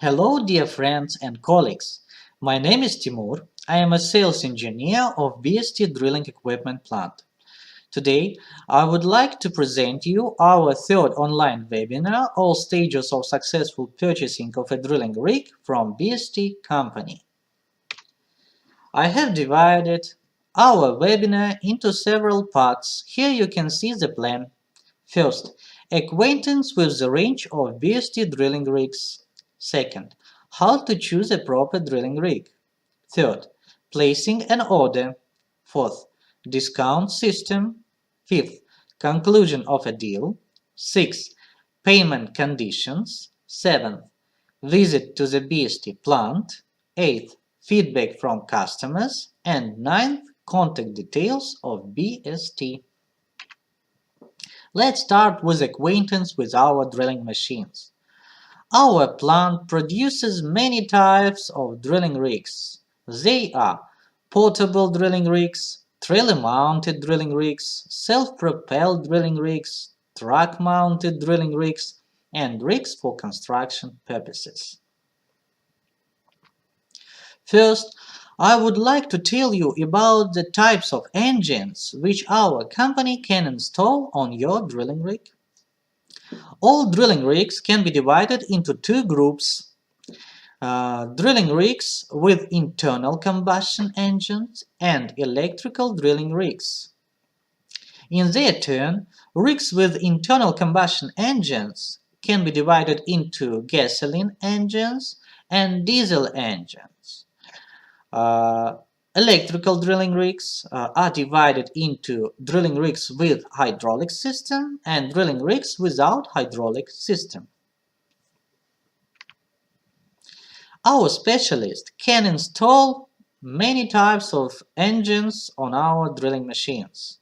Hello dear friends and colleagues, my name is Timur. I am a sales engineer of BST drilling equipment plant. Today, I would like to present you our third online webinar, All Stages of Successful Purchasing of a Drilling Rig from BST Company. I have divided our webinar into several parts. Here you can see the plan. First, acquaintance with the range of BST drilling rigs. Second, how to choose a proper drilling rig. Third, placing an order. Fourth, discount system. Fifth, conclusion of a deal. Sixth, payment conditions. Seventh, visit to the BST plant. Eighth, feedback from customers. And ninth, contact details of BST. Let's start with acquaintance with our drilling machines. Our plant produces many types of drilling rigs. They are portable drilling rigs, trailer-mounted drilling rigs, self-propelled drilling rigs, truck-mounted drilling rigs, and rigs for construction purposes. First, I would like to tell you about the types of engines which our company can install on your drilling rig. All drilling rigs can be divided into two groups. Drilling rigs with internal combustion engines and electrical drilling rigs. In their turn, rigs with internal combustion engines can be divided into gasoline engines and diesel engines. Electrical drilling rigs are divided into drilling rigs with hydraulic system and drilling rigs without hydraulic system. Our specialist can install many types of engines on our drilling machines.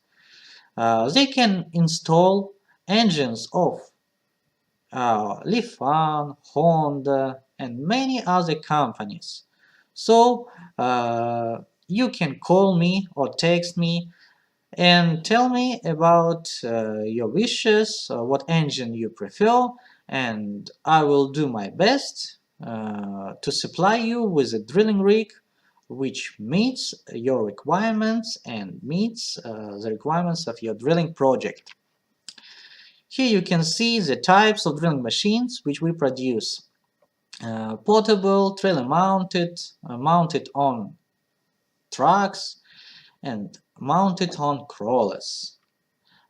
They can install engines of Lifan, Honda, and many other companies. So you can call me or text me and tell me about your wishes, what engine you prefer, and I will do my best to supply you with a drilling rig which meets your requirements and meets the requirements of your drilling project. Here you can see the types of drilling machines which we produce. Portable, trailer mounted, mounted on trucks, and mounted on crawlers.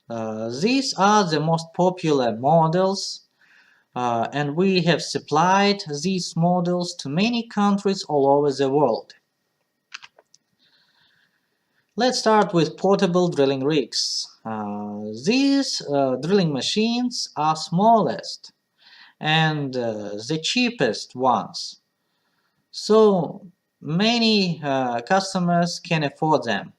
These are the most popular models, and we have supplied these models to many countries all over the world. Let's start with portable drilling rigs. These drilling machines are smallest and the cheapest ones, so many customers can afford them.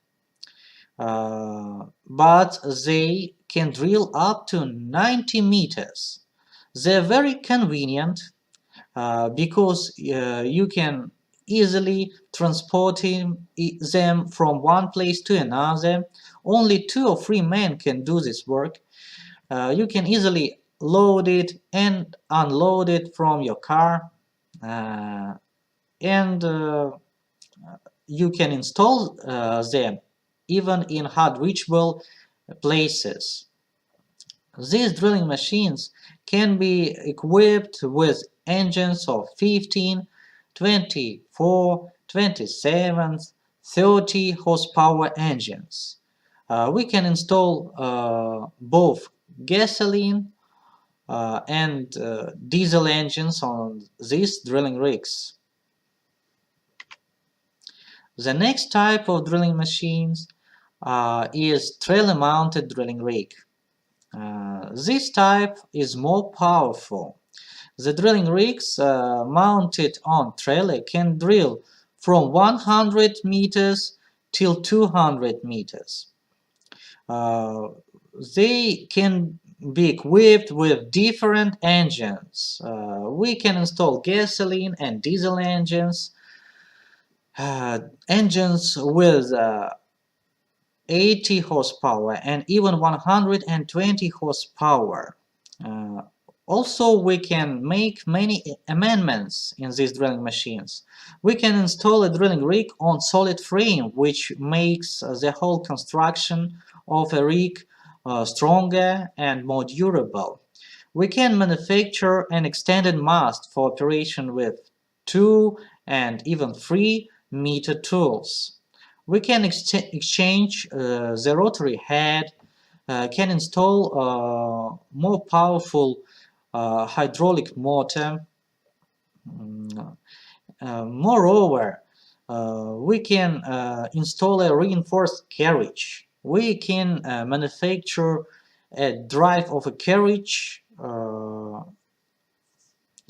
But they can drill up to 90 meters. They're very convenient because you can easily transport them from one place to another. Only 2 or 3 men can do this work. You can easily load it and unload it from your car, and you can install them even in hard reachable places. These drilling machines can be equipped with engines of 15, 24, 27, 30 horsepower engines. We can install both gasoline and diesel engines on these drilling rigs. The next type of drilling machines is trailer-mounted drilling rig. This type is more powerful. The drilling rigs mounted on trailer can drill from 100 meters till 200 meters. They can be equipped with different engines. We can install gasoline and diesel engines, engines with 80 horsepower and even 120 horsepower. Also, we can make many amendments in these drilling machines. We can install a drilling rig on solid frame, which makes the whole construction of a rig stronger and more durable. We can manufacture an extended mast for operation with 2 and even 3-meter tools. We can exchange the rotary head, can install more powerful hydraulic motor. Moreover, we can install a reinforced carriage. We can manufacture a drive of a carriage,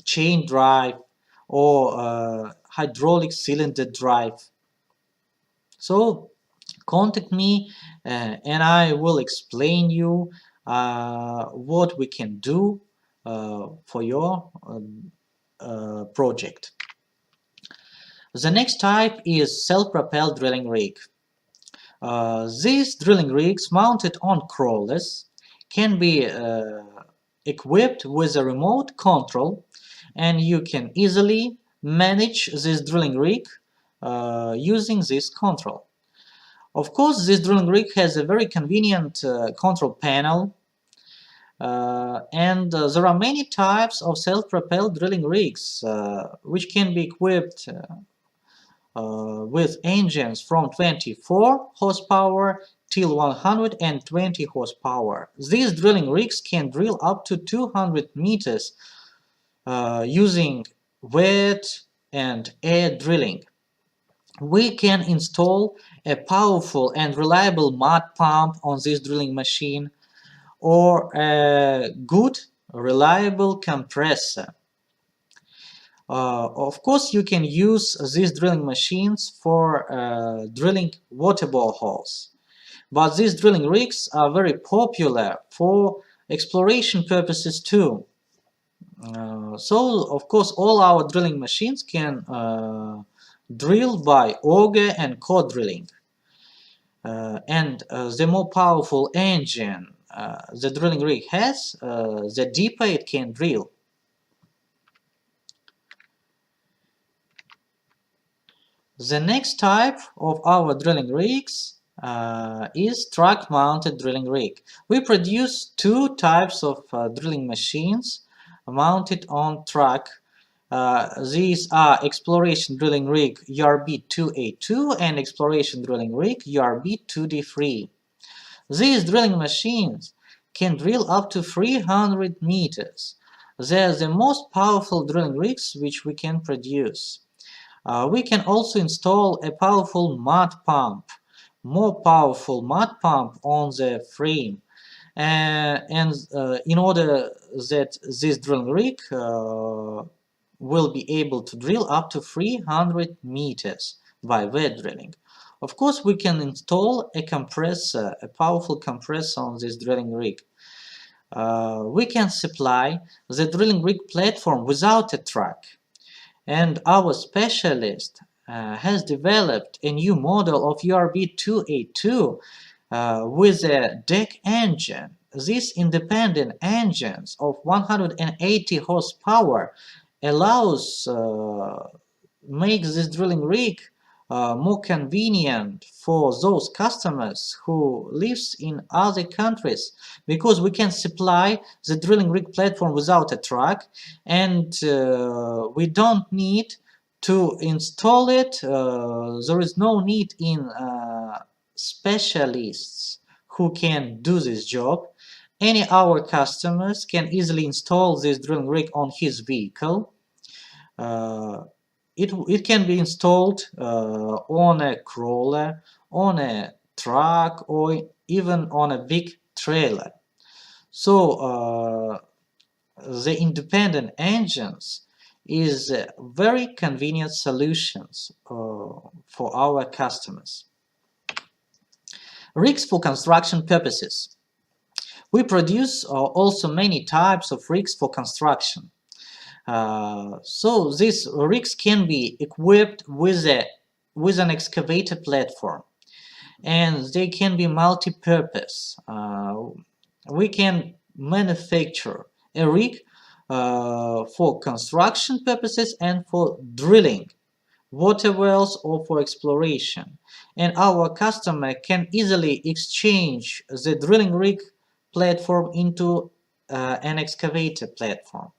chain drive, or hydraulic cylinder drive. So contact me and I will explain you what we can do for your project. The next type is self-propelled drilling rig. These drilling rigs mounted on crawlers can be equipped with a remote control, and you can easily manage this drilling rig using this control. Of course, this drilling rig has a very convenient control panel, and there are many types of self-propelled drilling rigs which can be equipped with engines from 24 horsepower till 120 horsepower. These drilling rigs can drill up to 200 meters using wet and air drilling. We can install a powerful and reliable mud pump on this drilling machine or a good, reliable compressor. Of course, you can use these drilling machines for drilling water boreholes, but these drilling rigs are very popular for exploration purposes too. So, of course, all our drilling machines can drill by auger and core drilling. And the more powerful engine the drilling rig has, the deeper it can drill. The next type of our drilling rigs is truck-mounted drilling rig. We produce two types of drilling machines mounted on truck. These are exploration drilling rig URB-2A2 and exploration drilling rig URB-2D3. These drilling machines can drill up to 300 meters. They are the most powerful drilling rigs which we can produce. We can also install a powerful mud pump, more powerful mud pump on the frame. And in order that this drilling rig will be able to drill up to 300 meters by wet drilling. Of course, we can install a compressor, a powerful compressor on this drilling rig. We can supply the drilling rig platform without a truck. And our specialist has developed a new model of URB-2A2 with a deck engine. These independent engines of 180 horsepower makes this drilling rig more convenient for those customers who lives in other countries, because we can supply the drilling rig platform without a truck, and we don't need to install it. There is no need in specialists who can do this job. Any our customers can easily install this drilling rig on his vehicle. It can be installed on a crawler, on a truck, or even on a big trailer. So the independent engines is very convenient solutions for our customers. Rigs for construction purposes. We produce also many types of rigs for construction. So these rigs can be equipped with an excavator platform, and they can be multi-purpose. We can manufacture a rig for construction purposes and for drilling, water wells, or for exploration. And our customer can easily exchange the drilling rig platform into an excavator platform.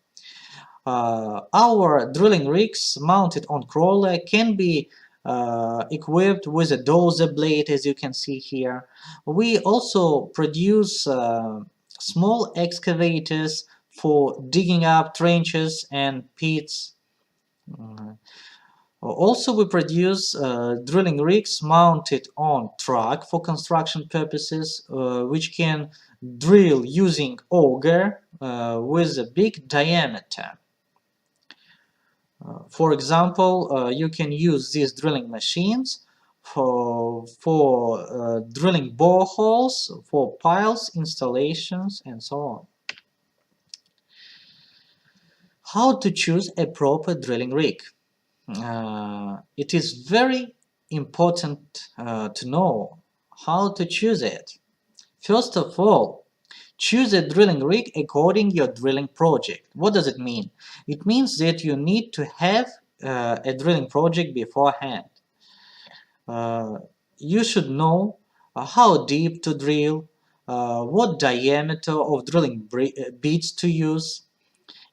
Our drilling rigs mounted on crawler can be equipped with a dozer blade, as you can see here. We also produce small excavators for digging up trenches and pits. Uh, Also, we produce drilling rigs mounted on truck for construction purposes, which can drill using auger with a big diameter. For example, you can use these drilling machines for drilling boreholes, for piles, installations, and so on. How to choose a proper drilling rig? It is very important to know how to choose it. First of all, choose a drilling rig according to your drilling project. What does it mean? It means that you need to have a drilling project beforehand. You should know how deep to drill, what diameter of drilling bits to use,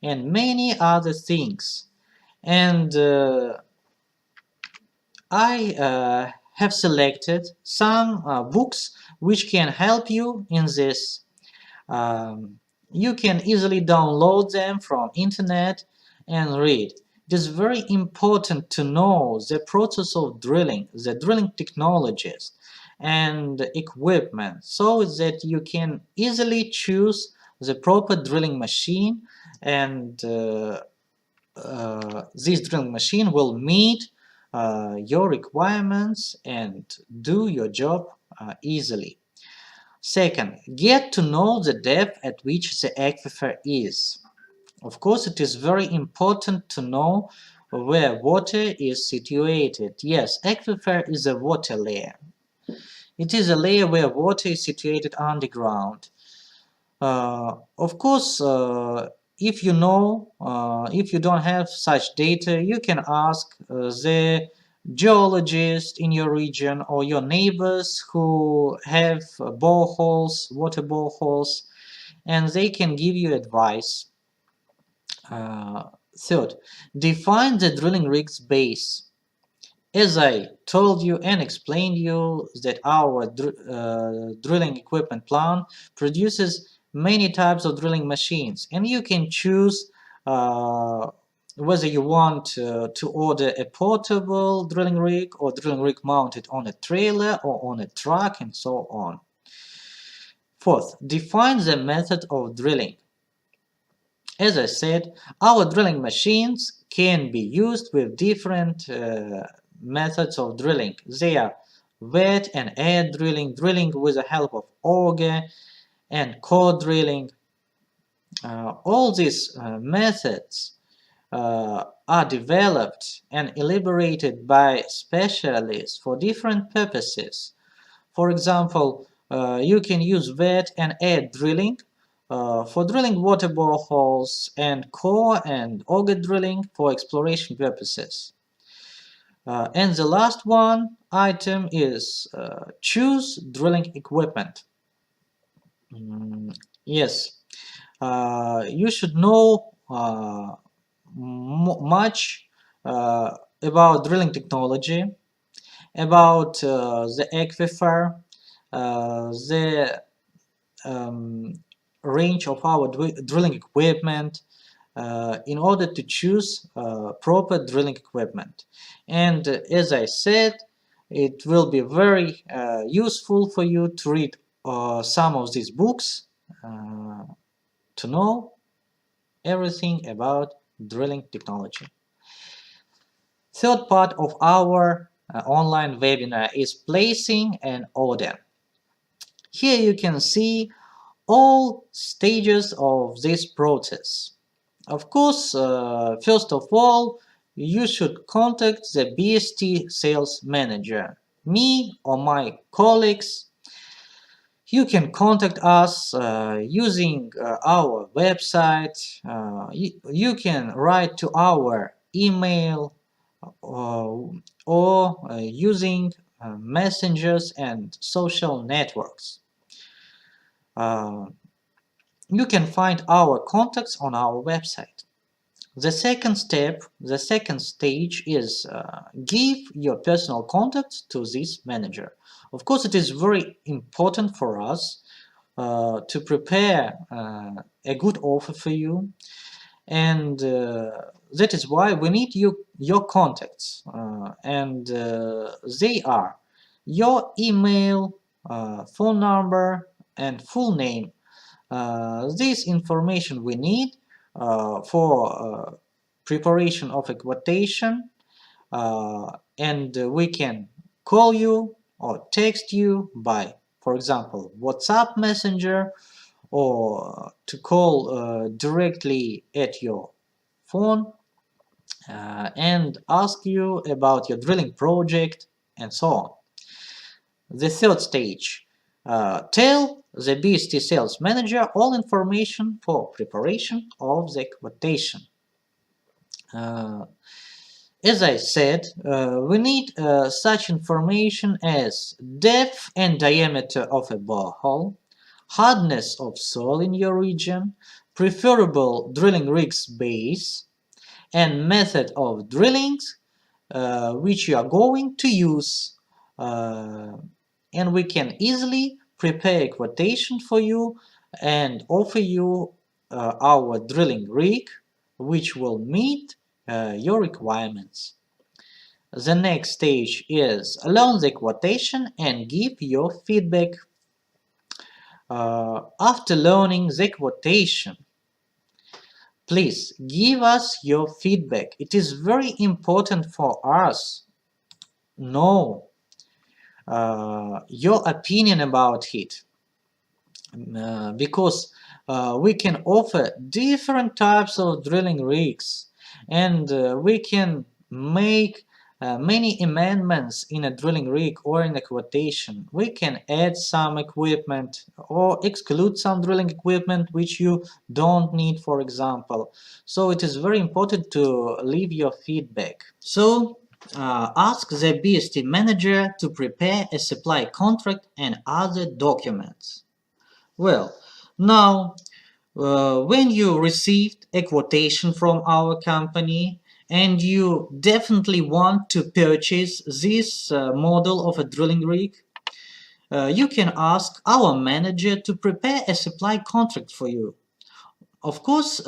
and many other things. And I have selected some books which can help you in this. You can easily download them from internet and read. It is very important to know the process of drilling, the drilling technologies and equipment, so that you can easily choose the proper drilling machine, and this drilling machine will meet your requirements and do your job easily. Second, get to know the depth at which the aquifer is. Of course, it is very important to know where water is situated. Yes, aquifer is a water layer. It is a layer where water is situated underground. Of course, if you know, if you don't have such data, you can ask the geologist in your region or your neighbors who have boreholes, water boreholes, and they can give you advice. Third, define the drilling rig's base. As I told you and explained you that our drilling equipment plant produces many types of drilling machines, and you can choose whether you want to order a portable drilling rig or drilling rig mounted on a trailer or on a truck, and so on. Fourth, define the method of drilling. As I said, our drilling machines can be used with different methods of drilling. They are wet and air drilling, drilling with the help of auger, and core drilling. All these methods are developed and elaborated by specialists for different purposes. For example, you can use wet and air drilling for drilling water boreholes, and core and auger drilling for exploration purposes. And the last one item is choose drilling equipment. Yes, you should know much about drilling technology, about the aquifer, the range of our drilling equipment, in order to choose proper drilling equipment. And as I said, it will be very useful for you to read some of these books to know everything about drilling technology. Third part of our online webinar is placing an order. Here you can see all stages of this process. Of course, first of all, you should contact the BST sales manager, me or my colleagues. You can contact us using our website. You can write to our email or using messengers and social networks. Uh, you can find our contacts on our website. The second stage is give your personal contacts to this manager. Of course, it is very important for us to prepare a good offer for you, and that is why we need your contacts, and they are your email, phone number, and full name. This information we need for preparation of a quotation, and we can call you or text you by, for example, WhatsApp Messenger, or to call directly at your phone and ask you about your drilling project and so on. The third stage, tell the BST sales manager all information for preparation of the quotation. As I said, we need such information as depth and diameter of a borehole, hardness of soil in your region, preferable drilling rig's base, and method of drillings which you are going to use. And we can easily prepare a quotation for you and offer you our drilling rig which will meet your requirements. The next stage is learn the quotation and give your feedback. After learning the quotation, please give us your feedback. It is very important for us know your opinion about it, because we can offer different types of drilling rigs, and we can make many amendments in a drilling rig or in a quotation. We can add some equipment or exclude some drilling equipment which you don't need, for example. So it is very important to leave your feedback. So ask the BST manager to prepare a supply contract and other documents. Well, now when you received a quotation from our company and you definitely want to purchase this model of a drilling rig, you can ask our manager to prepare a supply contract for you. Of course,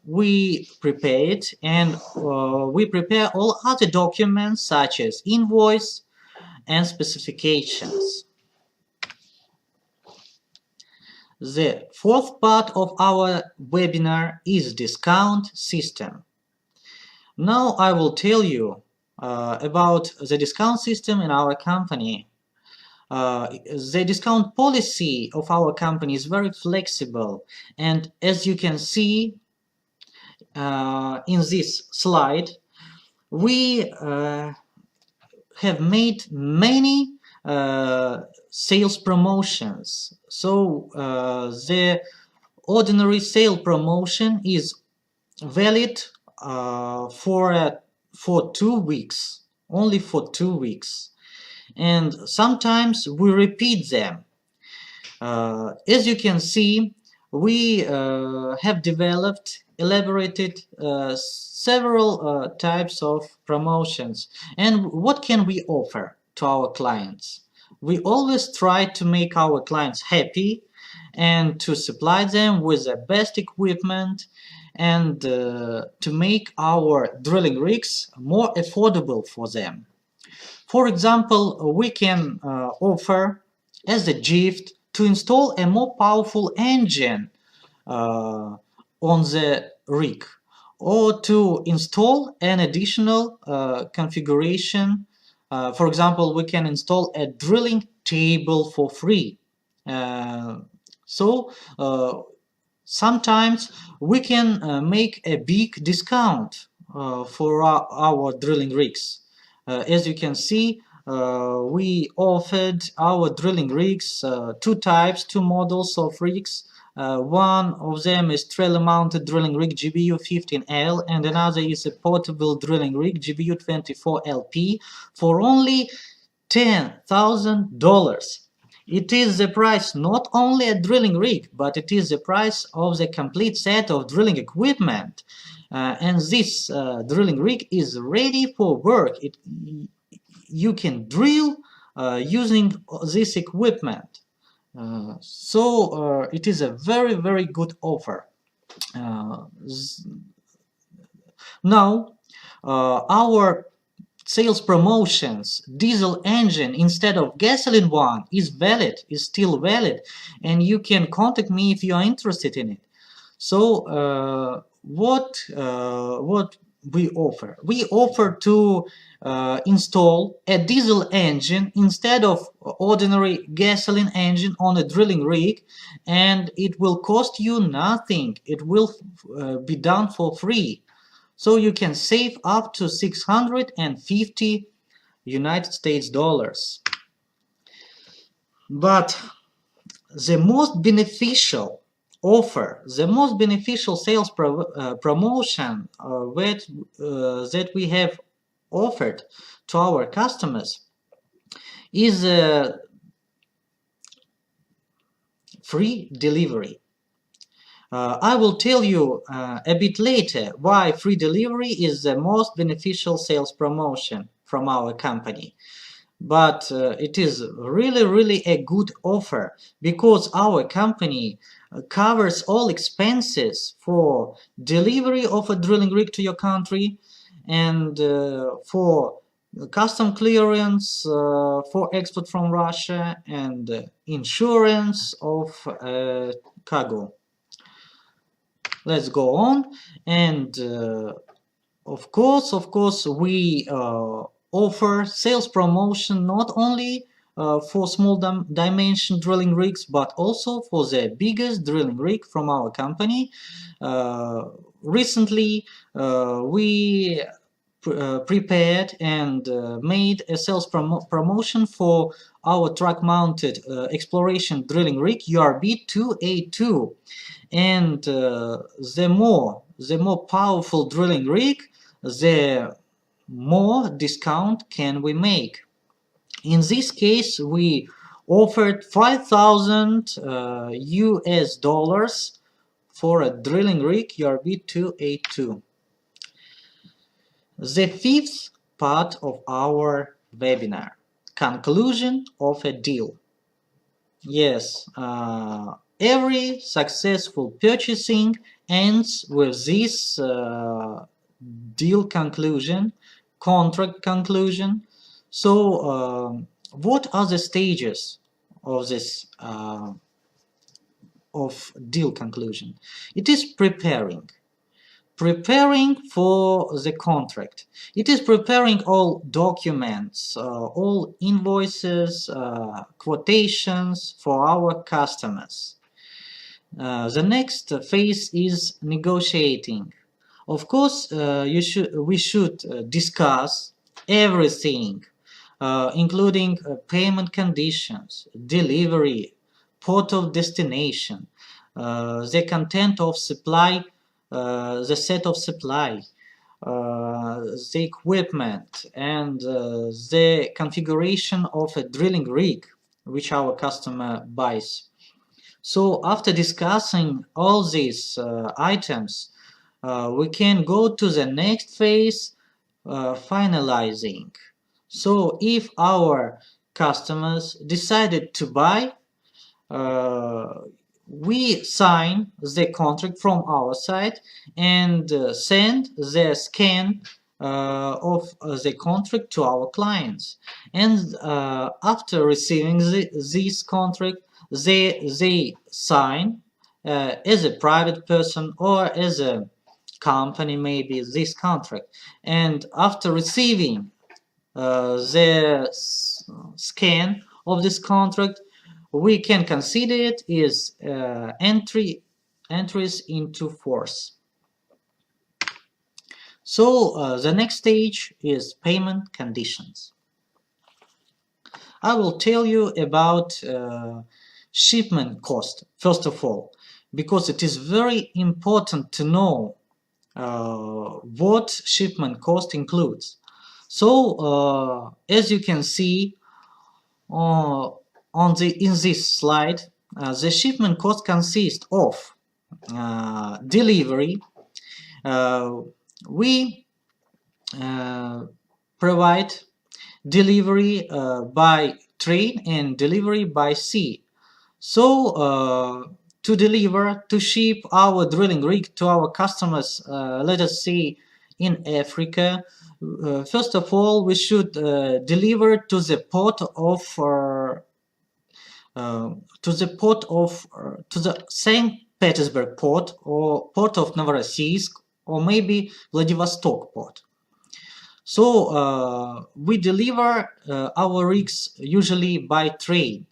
we prepare it, and we prepare all other documents such as invoice and specifications. The fourth part of our webinar is discount system. Now I will tell you about the discount system in our company. The discount policy of our company is very flexible, and as you can see in this slide, we have made many sales promotions. So the ordinary sale promotion is valid for 2 weeks, only for 2 weeks, and sometimes we repeat them. As you can see, we have developed, elaborated several types of promotions. And what can we offer to our clients? We always try to make our clients happy and to supply them with the best equipment, and to make our drilling rigs more affordable for them. For example, we can offer as a gift to install a more powerful engine on the rig, or to install an additional configuration. For example, we can install a drilling table for free. So sometimes we can make a big discount for our drilling rigs. As you can see, we offered our drilling rigs, two types, two models of rigs. One of them is trailer-mounted drilling rig GBU-15L, and another is a portable drilling rig GBU-24LP for only $10,000. It is the price not only a drilling rig, but it is the price of the complete set of drilling equipment. And this drilling rig is ready for work. You can drill using this equipment. So it is a very, very good offer. Now, our sales promotions, diesel engine instead of gasoline one is still valid, and you can contact me if you are interested in it. So what we offer? We offer to install a diesel engine instead of ordinary gasoline engine on a drilling rig, and it will cost you nothing. It will be done for free. So you can save up to 650 United States dollars. But the most beneficial offer, the most beneficial sales promotion that we have offered to our customers is free delivery. I will tell you a bit later why free delivery is the most beneficial sales promotion from our company. But it is really a good offer because our company covers all expenses for delivery of a drilling rig to your country and for custom clearance for export from Russia and insurance of cargo. Let's go on, and of course we offer sales promotion not only for small dimension drilling rigs but also for the biggest drilling rig from our company. Recently we prepared and made a sales promotion for our truck-mounted exploration drilling rig URB-2A2, and the more powerful drilling rig, the more discount can we make. In this case, we offered 5,000 US dollars for a drilling rig URB-2A2. The fifth part of our webinar, conclusion of a deal. Yes, every successful purchasing ends with this deal conclusion, contract conclusion. So, what are the stages of this of deal conclusion? It is preparing for the contract. It is preparing all documents, all invoices, quotations for our customers. The next phase is negotiating. Of course, we should discuss everything, including payment conditions, delivery, port of destination, the content of supply, the set of supply, the equipment, and the configuration of a drilling rig which our customer buys. So after discussing all these items, we can go to the next phase, finalizing. So if our customers decided to buy, we sign the contract from our side and send the scan of the contract to our clients. And after receiving this contract, they sign as a private person or as a company maybe this contract. And after receiving the scan of this contract, we can consider it as entries into force. So the next stage is payment conditions. I will tell you about shipment cost, first of all, because it is very important to know what shipment cost includes. So, as you can see in this slide, the shipment cost consists of delivery. We provide delivery by train and delivery by sea. So to ship our drilling rig to our customers, let us say in Africa, first of all we should deliver to the port of to the St. Petersburg port or port of Novorossiysk or maybe Vladivostok port. So we deliver our rigs usually by train.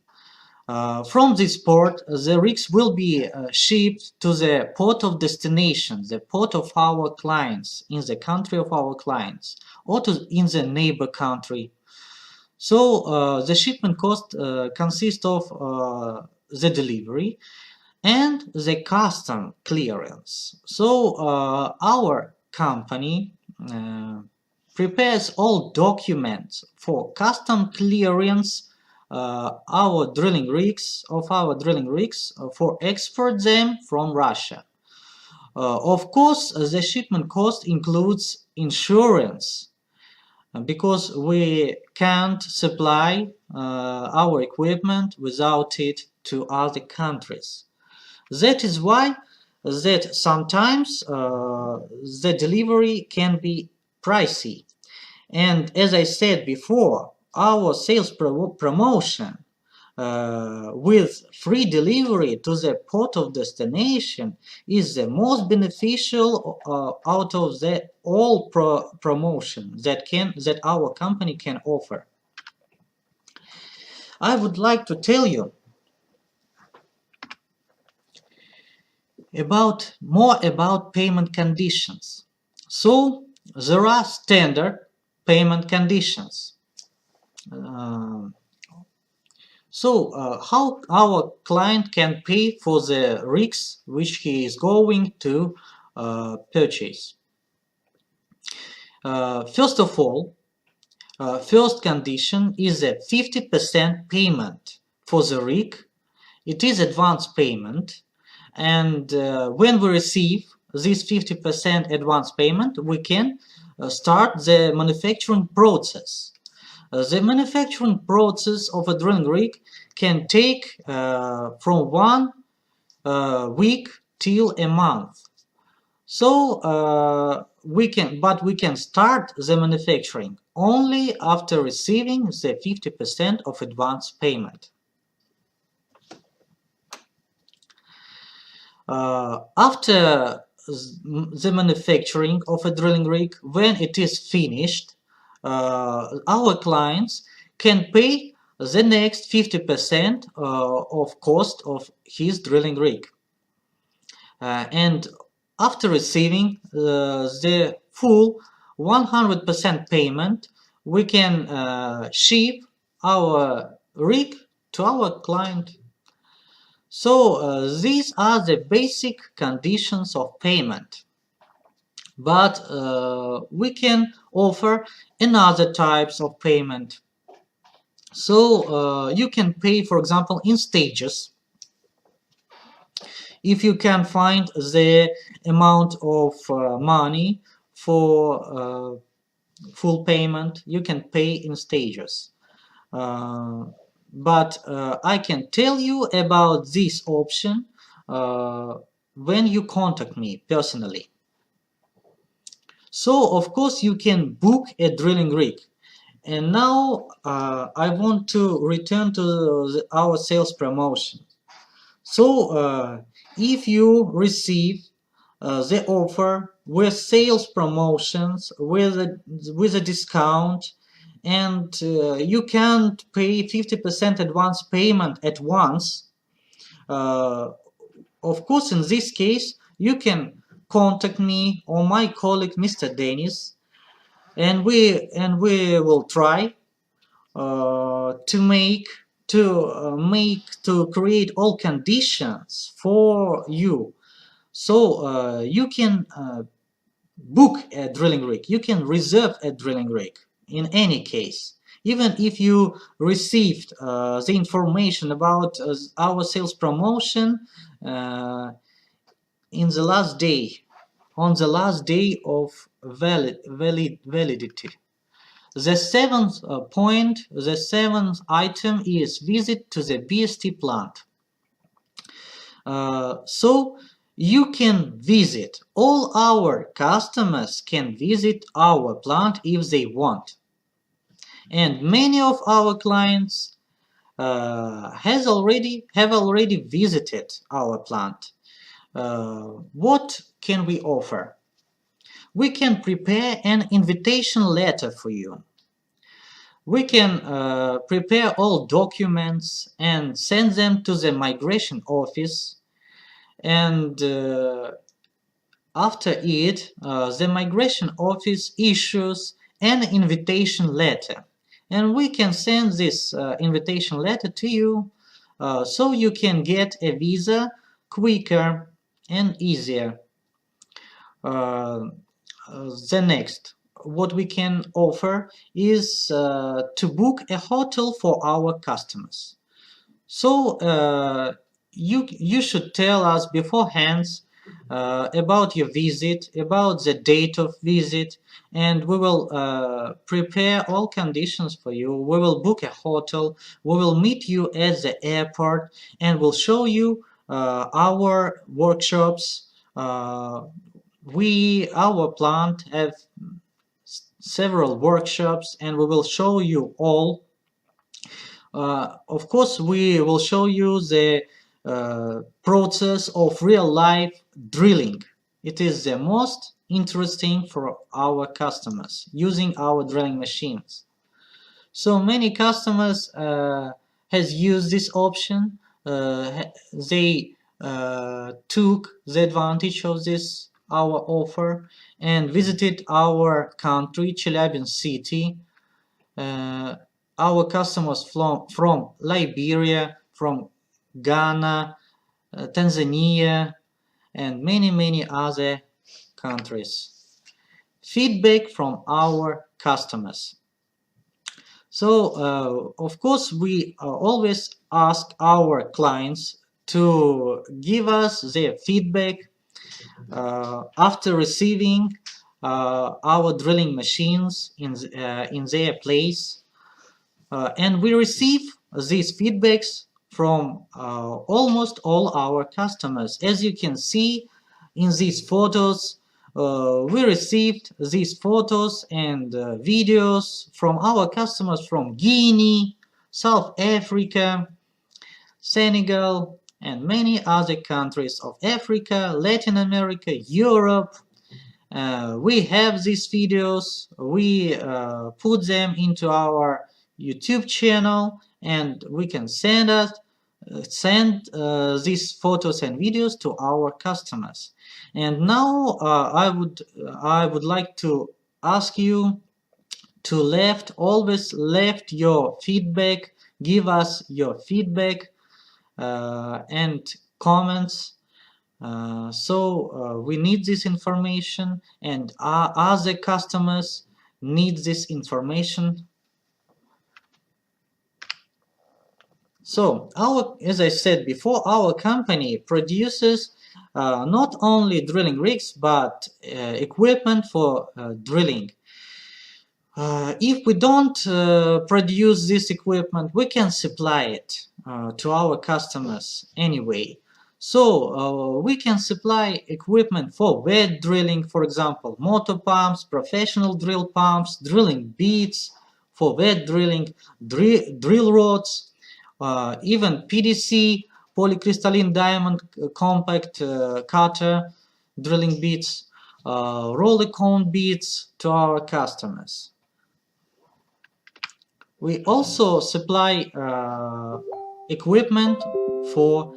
From this port, the rigs will be shipped to the port of destination, the port of our clients, in the country of our clients, or in the neighbor country. So the shipment cost consists of the delivery and the custom clearance. So our company prepares all documents for custom clearance our drilling rigs for export them from Russia. Of course, the shipment cost includes insurance because we can't supply our equipment without it to other countries. That is why that sometimes the delivery can be pricey. And as I said before, our sales promotion with free delivery to the port of destination is the most beneficial out of all promotion that our company can offer. I would like to tell you more about payment conditions. So there are standard payment conditions. How our client can pay for the rigs which he is going to purchase? First of all, first condition is a 50% payment for the rig. It is advance payment, and when we receive this 50% advance payment, we can start the manufacturing process. The manufacturing process of a drilling rig can take from 1 week till a month. So we can start the manufacturing only after receiving the 50% of advance payment. After the manufacturing of a drilling rig, when it is finished, our clients can pay the next 50% of cost of his drilling rig. And after receiving the full 100% payment, we can ship our rig to our client. So these are the basic conditions of payment. But we can offer another types of payment. So you can pay, for example, in stages. If you can find the amount of money for full payment, you can pay in stages. But I can tell you about this option when you contact me personally. So of course you can book a drilling rig. And now I want to return to our sales promotion. So if you receive the offer with sales promotions, with a discount, and you can't pay 50% advance payment at once, of course in this case you can contact me or my colleague Mr. Dennis, and we will try to create all conditions for you, so you can book a drilling rig, you can reserve a drilling rig in any case. Even if you received the information about our sales promotion uh, in the last day, on the last day of validity. The seventh point, the seventh item is visit to the BST plant. So you can visit, all our customers can visit our plant if they want. And many of our clients have already visited our plant. What can we offer? We can prepare an invitation letter for you. We can prepare all documents and send them to the migration office, and after it, the migration office issues an invitation letter, and we can send this invitation letter to you, so you can get a visa quicker and easier. The next, what we can offer is to book a hotel for our customers. So you should tell us beforehand about your visit, about the date of visit, and we will prepare all conditions for you. We will book a hotel, we will meet you at the airport, and we'll show you our workshops. Our plant have several workshops, and we will show you all. Of course, we will show you the process of real-life drilling. It is the most interesting for our customers using our drilling machines. So many customers has used this option. They took the advantage of this our offer and visited our country, Chelyabinsk city. Our customers from Liberia, from Ghana, Tanzania, and many other countries. Feedback from our customers. So, of course, we always ask our clients to give us their feedback after receiving our drilling machines in their place. And we receive these feedbacks from almost all our customers. As you can see in these photos, we received these photos and videos from our customers from Guinea, South Africa, Senegal, and many other countries of Africa, Latin America, Europe. We have these videos, we put them into our YouTube channel, and we can send these photos and videos to our customers. And now I would like to ask you to always left your feedback, give us your feedback and comments. So we need this information, and our other customers need this information. So as I said before, our company produces not only drilling rigs but equipment for drilling. If we don't produce this equipment, we can supply it to our customers anyway. So we can supply equipment for wet drilling, for example, motor pumps, professional drill pumps, drilling bits for wet drilling, drill rods, even PDC, polycrystalline diamond compact cutter drilling bits, roller cone bits to our customers. We also supply equipment for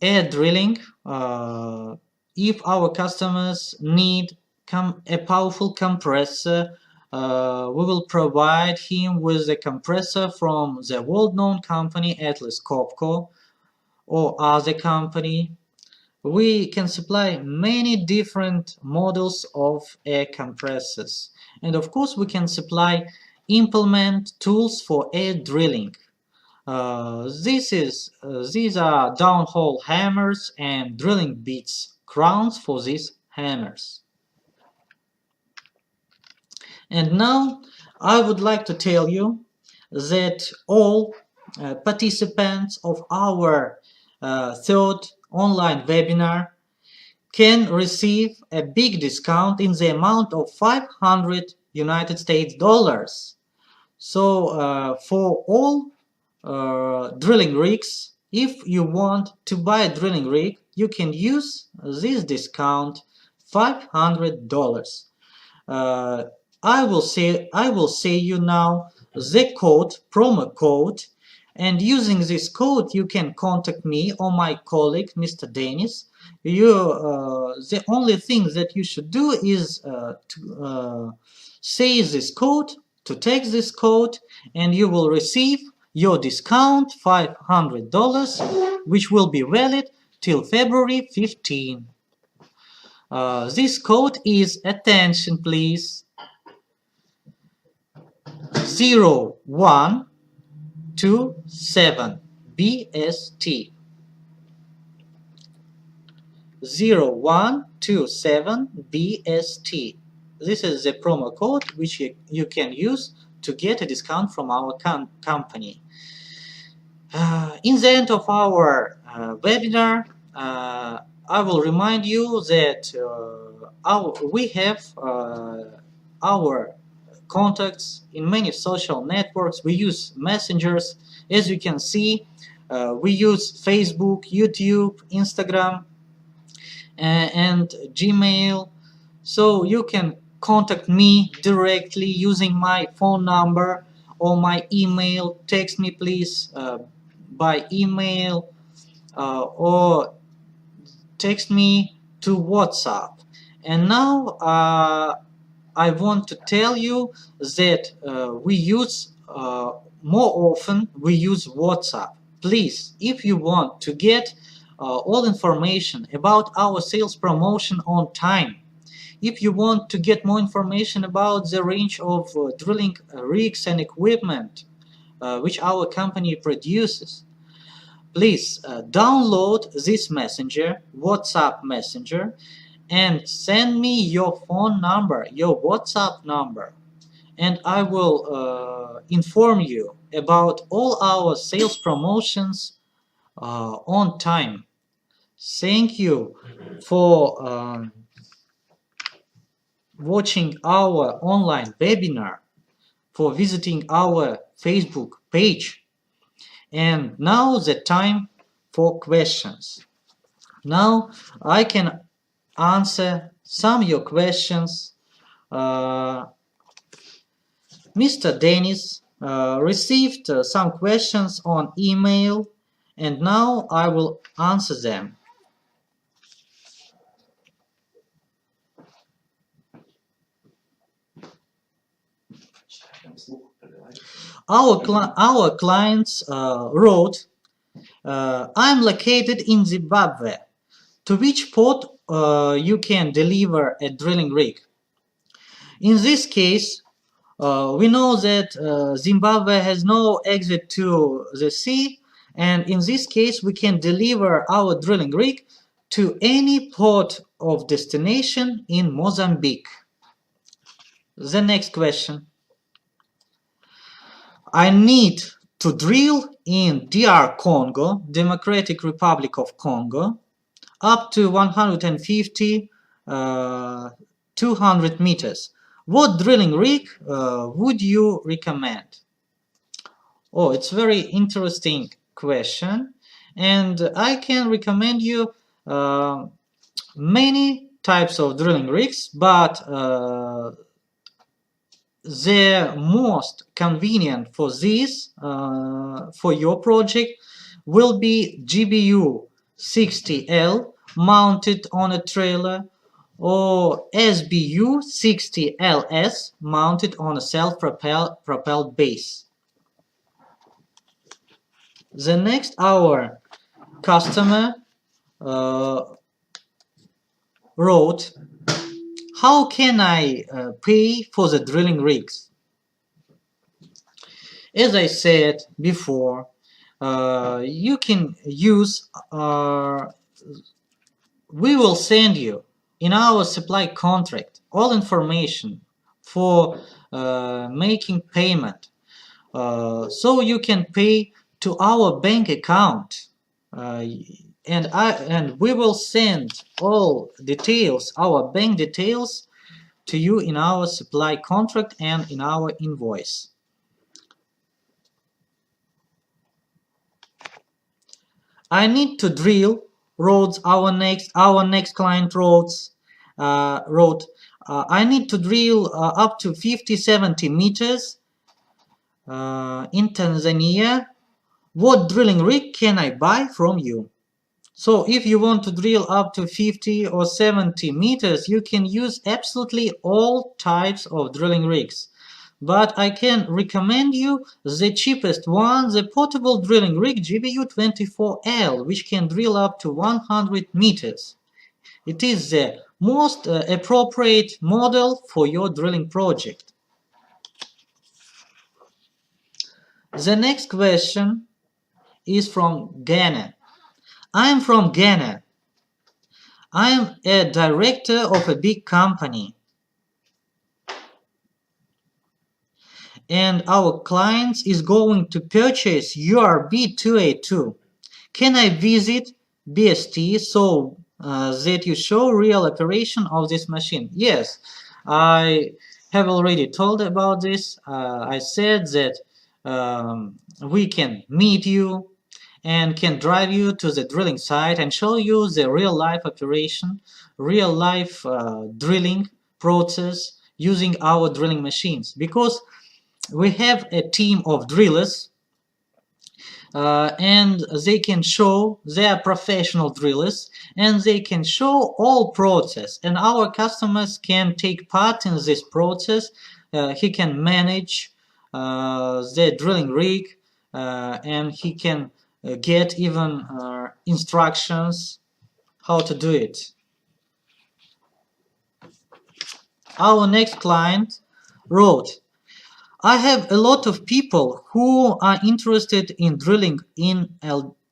air drilling if our customers need a powerful compressor we will provide him with a compressor from the world-known company Atlas Copco or other company. We can supply many different models of air compressors, and of course we can supply implement tools for air drilling. These are downhole hammers and drilling bits, crowns for these hammers. And now I would like to tell you that all participants of our third online webinar can receive a big discount in the amount of 500 United States dollars. So for all drilling rigs, if you want to buy a drilling rig, you can use this discount, $500. I will say you now the code, promo code, and using this code you can contact me or my colleague Mr. Dennis. The only thing that you should do is to say this code, to take this code, and you will receive your discount, $500, which will be valid till February 15. This code is, attention please, 0127 BST. 0127 BST. This is the promo code which you can use to get a discount from our company. In the end of our webinar, I will remind you that we have our contacts in many social networks. We use messengers. As you can see, we use Facebook, YouTube, Instagram, and Gmail. So you can contact me directly using my phone number or my email. Text me please by email or text me to WhatsApp. And now I want to tell you that we use more often we use WhatsApp. Please, if you want to get all information about our sales promotion on time, if you want to get more information about the range of drilling rigs and equipment which our company produces, please download this messenger, WhatsApp messenger, and send me your phone number, your WhatsApp number, and I will inform you about all our sales promotions on time. Thank you for watching our online webinar, for visiting our Facebook page. And now the time for questions. Now I can answer some of your questions. Mr. Dennis received some questions on email, and now I will answer them. Our clients wrote, I'm located in Zimbabwe. To which port you can deliver a drilling rig? In this case, we know that Zimbabwe has no exit to the sea, and in this case we can deliver our drilling rig to any port of destination in Mozambique. The next question. I need to drill in DR Congo, Democratic Republic of Congo, up to 150, 200 meters. What drilling rig would you recommend? Oh, it's a very interesting question, and I can recommend you many types of drilling rigs, but the most convenient for this, for your project, will be GBU 60L mounted on a trailer, or SBU-60LS mounted on a self-propelled base. The next our customer wrote, how can I pay for the drilling rigs? As I said before, you can use, we will send you in our supply contract all information for making payment. So you can pay to our bank account, and we will send all details, our bank details, to you in our supply contract and in our invoice. I need to drill roads. Our next client wrote, I need to drill up to 50-70 meters in Tanzania. What drilling rig can I buy from you? So if you want to drill up to 50 or 70 meters, you can use absolutely all types of drilling rigs. But I can recommend you the cheapest one, the portable drilling rig GBU-24L, which can drill up to 100 meters. It is the most appropriate model for your drilling project. The next question is from Ghana. I am from Ghana. I am a director of a big company, and our client is going to purchase URB 282. Can I visit BST so that you show real operation of this machine? Yes, I have already told about this. I said that we can meet you and can drive you to the drilling site and show you the real life operation, real life drilling process using our drilling machines, because we have a team of drillers and they can show, they are professional drillers, and they can show all process, and our customers can take part in this process. He can manage the drilling rig, and he can get even instructions how to do it. Our next client wrote, I have a lot of people who are interested in drilling in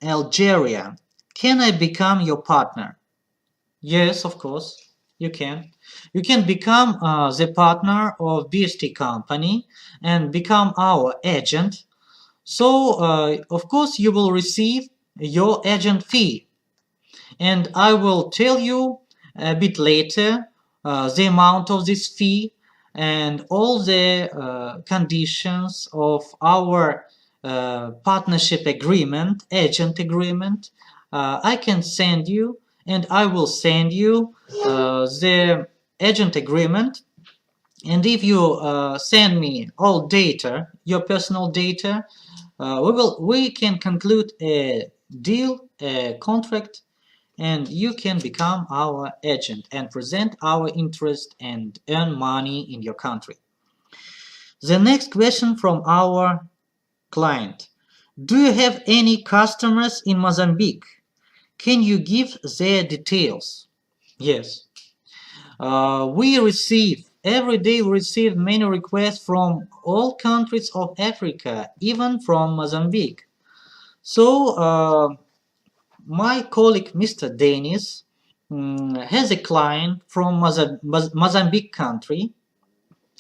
Algeria. Can I become your partner? Yes, of course, you can. You can become the partner of BST company and become our agent. So, of course, you will receive your agent fee. And I will tell you a bit later the amount of this fee and all the conditions of our partnership agreement, agent agreement. I can send you, and I will send you the agent agreement. And if you send me all data, your personal data, we can conclude a deal, a contract, and you can become our agent and present our interest and earn money in your country. The next question from our client. Do you have any customers in Mozambique? Can you give their details? Yes. Every day we receive many requests from all countries of Africa, even from Mozambique. So my colleague Mr. Dennis has a client from Mozambique country,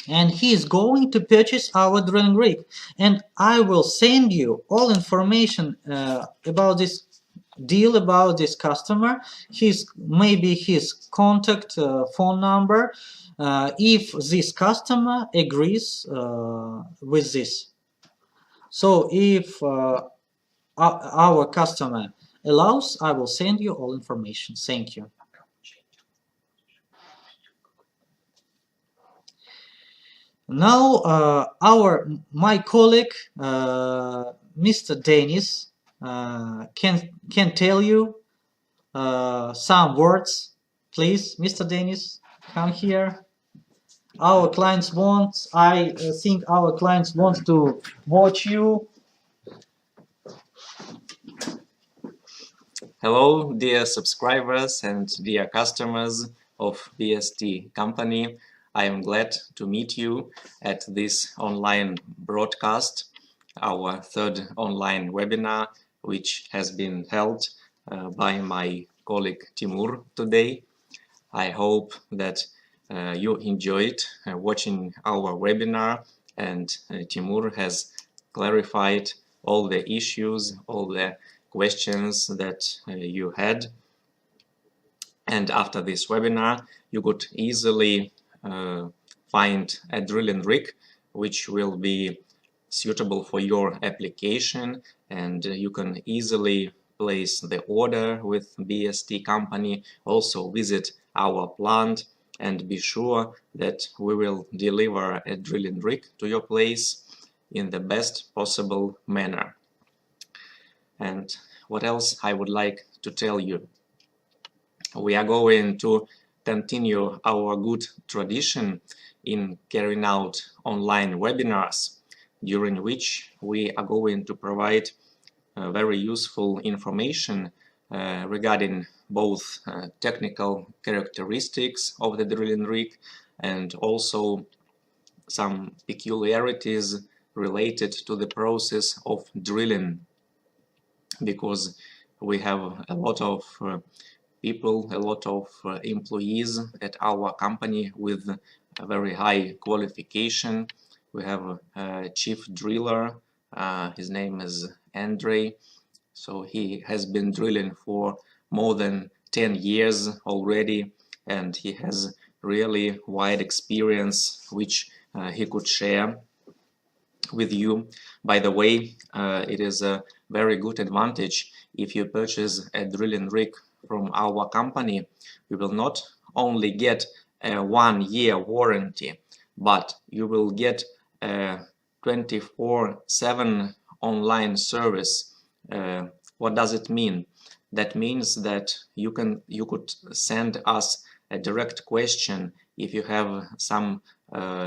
and he is going to purchase our drilling rig, and I will send you all information about this deal, about this customer, maybe his contact phone number, if this customer agrees with this. So if our customer allows, I will send you all information. Thank you. Now my colleague Mr. Dennis can tell you some words, please, Mr. Dennis. come here. Our clients want, I think our clients want to watch you. Hello, dear subscribers and dear customers of BST company. I am glad to meet you at this online broadcast, our third online webinar, which has been held by my colleague Timur today. I hope that you enjoyed watching our webinar, and Timur has clarified all the issues, all the questions that you had. And after this webinar, you could easily find a drilling rig which will be suitable for your application, and you can easily place the order with BST company, also visit our plant and be sure that we will deliver a drilling rig to your place in the best possible manner. And what else I would like to tell you? We are going to continue our good tradition in carrying out online webinars, during which we are going to provide very useful information regarding both technical characteristics of the drilling rig and also some peculiarities related to the process of drilling, because we have a lot of people, a lot of employees at our company with a very high qualification. We have a chief driller, his name is Andre, so he has been drilling for more than 10 years already, and he has really wide experience which he could share with you. By the way, it is a very good advantage if you purchase a drilling rig from our company. You will not only get a 1-year warranty, but you will get a 24/7 online service. What does it mean? That means that you could send us a direct question if you have some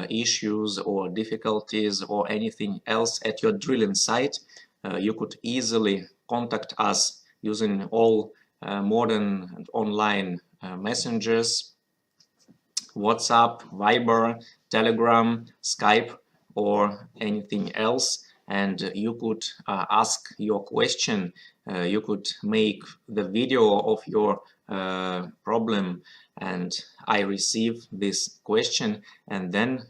issues or difficulties or anything else at your drilling site. You could easily contact us using all modern and online messengers, WhatsApp, Viber, Telegram, Skype, or anything else, and you could ask your question. You could make the video of your problem, and I receive this question and then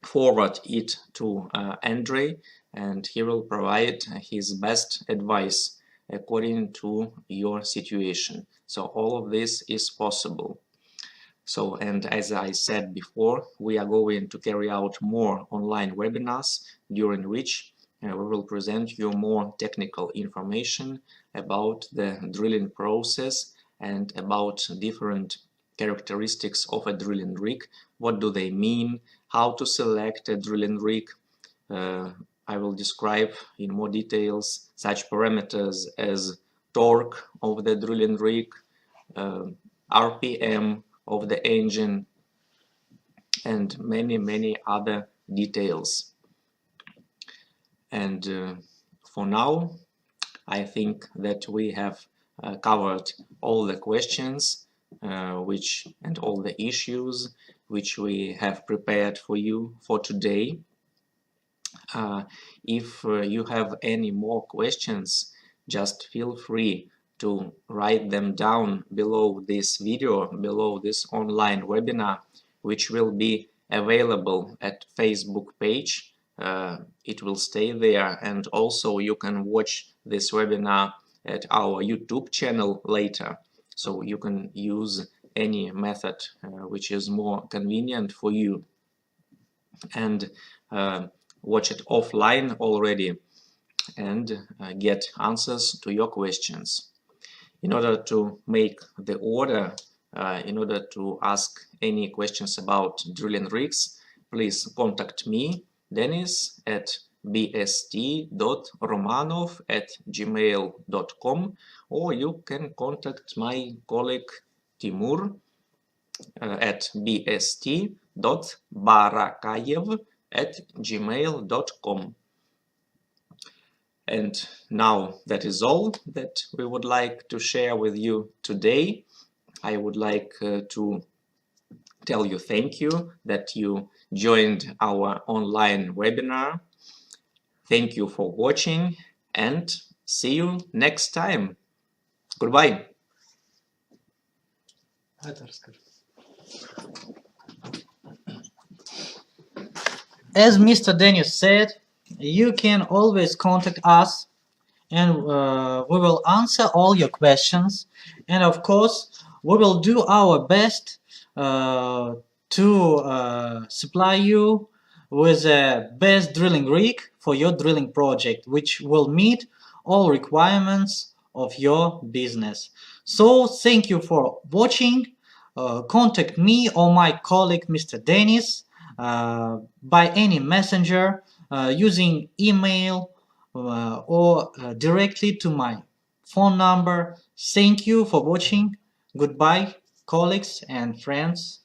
forward it to Andre, and he will provide his best advice according to your situation. So all of this is possible. So, and as I said before, we are going to carry out more online webinars, during which we will present you more technical information about the drilling process and about different characteristics of a drilling rig. What do they mean? How to select a drilling rig? I will describe in more details such parameters as torque of the drilling rig, RPM of the engine, and many other details. And for now, I think that we have covered all the questions and all the issues which we have prepared for you for today. If you have any more questions, just feel free to write them down below this video, below this online webinar, which will be available at Facebook page. It will stay there, and also you can watch this webinar at our YouTube channel later. So you can use any method which is more convenient for you, and watch it offline already and get answers to your questions. In order to make the order, in order to ask any questions about drilling rigs, please contact me, Dennis, at bst.romanov@gmail.com, or you can contact my colleague Timur at bst.barakayev@gmail.com. And now that is all that we would like to share with you today. I would like to tell you thank you that you joined our online webinar. Thank you for watching and see you next time. Goodbye. As Mr. Denis said, you can always contact us and we will answer all your questions, and of course we will do our best to supply you with the best drilling rig for your drilling project, which will meet all requirements of your business. So thank you for watching. Contact me or my colleague Mr. Denis by any messenger using email or directly to my phone number. Thank you for watching. Goodbye, colleagues and friends.